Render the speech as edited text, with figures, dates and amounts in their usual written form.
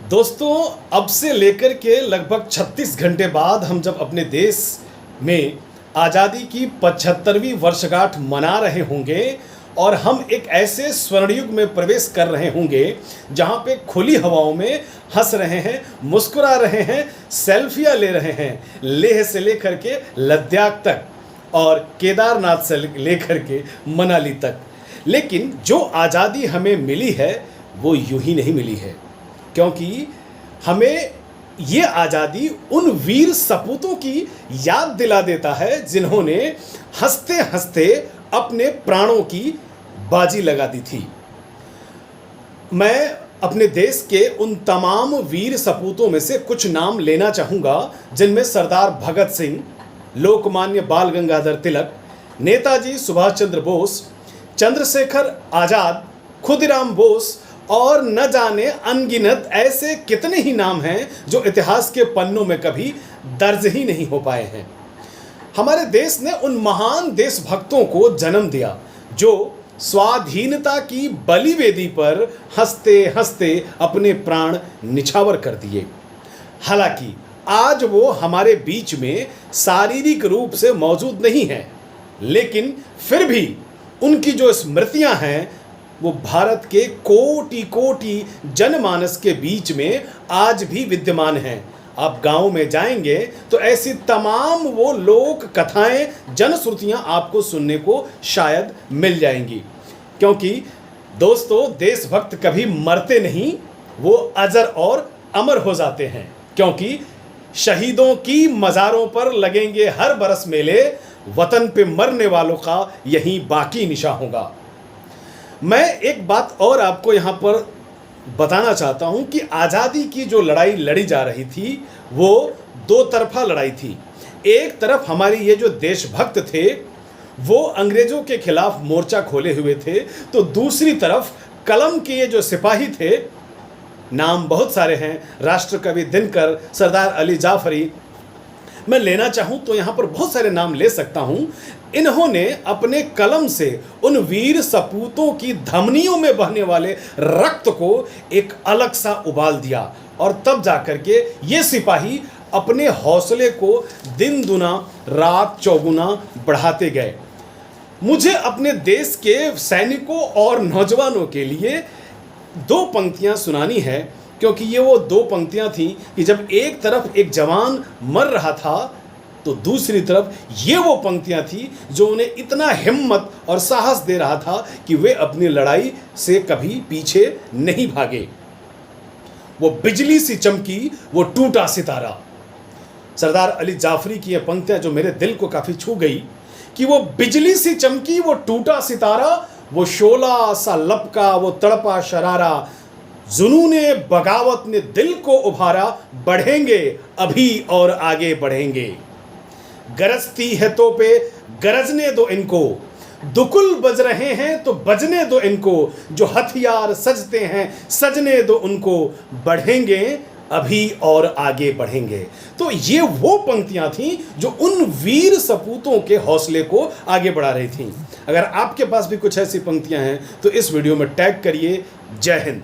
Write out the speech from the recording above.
दोस्तों, अब से लेकर के लगभग 36 घंटे बाद हम जब अपने देश में आज़ादी की 75वीं वर्षगांठ मना रहे होंगे और हम एक ऐसे स्वर्णयुग में प्रवेश कर रहे होंगे जहां पे खुली हवाओं में हंस रहे हैं, मुस्कुरा रहे हैं, सेल्फियां ले रहे हैं, लेह से लेकर के लद्दाख तक और केदारनाथ से लेकर के मनाली तक। लेकिन जो आज़ादी हमें मिली है वो यूं ही नहीं मिली है, क्योंकि हमें ये आज़ादी उन वीर सपूतों की याद दिला देता है जिन्होंने हंसते हंसते अपने प्राणों की बाजी लगा दी थी। मैं अपने देश के उन तमाम वीर सपूतों में से कुछ नाम लेना चाहूँगा जिनमें सरदार भगत सिंह, लोकमान्य बाल गंगाधर तिलक, नेताजी सुभाष चंद्र बोस, चंद्रशेखर आज़ाद, खुदीराम बोस और न जाने अनगिनत ऐसे कितने ही नाम हैं जो इतिहास के पन्नों में कभी दर्ज ही नहीं हो पाए हैं। हमारे देश ने उन महान देशभक्तों को जन्म दिया जो स्वाधीनता की बलिवेदी पर हंसते हंसते अपने प्राण निछावर कर दिए। हालांकि आज वो हमारे बीच में शारीरिक रूप से मौजूद नहीं हैं, लेकिन फिर भी उनकी जो स्मृतियां हैं वो भारत के कोटि कोटि जनमानस के बीच में आज भी विद्यमान हैं। आप गांव में जाएंगे तो ऐसी तमाम वो लोक कथाएं, जनश्रुतियां आपको सुनने को शायद मिल जाएंगी, क्योंकि दोस्तों देशभक्त कभी मरते नहीं, वो अजर और अमर हो जाते हैं। क्योंकि शहीदों की मज़ारों पर लगेंगे हर बरस मेले, वतन पे मरने वालों का यही बाकी निशा होगा। मैं एक बात और आपको यहाँ पर बताना चाहता हूँ कि आज़ादी की जो लड़ाई लड़ी जा रही थी वो दो तरफा लड़ाई थी। एक तरफ हमारी ये जो देशभक्त थे वो अंग्रेज़ों के खिलाफ मोर्चा खोले हुए थे, तो दूसरी तरफ कलम के ये जो सिपाही थे, नाम बहुत सारे हैं, राष्ट्रकवि दिनकर, सरदार अली जाफरी, मैं लेना चाहूँ तो यहाँ पर बहुत सारे नाम ले सकता हूँ। इन्होंने अपने कलम से उन वीर सपूतों की धमनियों में बहने वाले रक्त को एक अलग सा उबाल दिया और तब जाकर के ये सिपाही अपने हौसले को दिन दुना रात चौगुना बढ़ाते गए। मुझे अपने देश के सैनिकों और नौजवानों के लिए दो पंक्तियाँ सुनानी है, क्योंकि ये वो दो पंक्तियां थीं कि जब एक तरफ एक जवान मर रहा था तो दूसरी तरफ ये वो पंक्तियां थीं जो उन्हें इतना हिम्मत और साहस दे रहा था कि वे अपनी लड़ाई से कभी पीछे नहीं भागे। वो बिजली सी चमकी वो टूटा सितारा। सरदार अली जाफरी की ये पंक्तियां जो मेरे दिल को काफ़ी छू गई कि वो बिजली सी चमकी वो टूटा सितारा, वो शोला सा लपका वो तड़पा शरारा, जुनूने बगावत ने दिल को उभारा, बढ़ेंगे अभी और आगे बढ़ेंगे। गरजती है तो पे गरजने दो इनको, दुकुल बज रहे हैं तो बजने दो इनको, जो हथियार सजते हैं सजने दो उनको, बढ़ेंगे अभी और आगे बढ़ेंगे। तो ये वो पंक्तियां थीं जो उन वीर सपूतों के हौसले को आगे बढ़ा रही थीं। अगर आपके पास भी कुछ ऐसी पंक्तियां हैं तो इस वीडियो में टैग करिए। जय हिंद।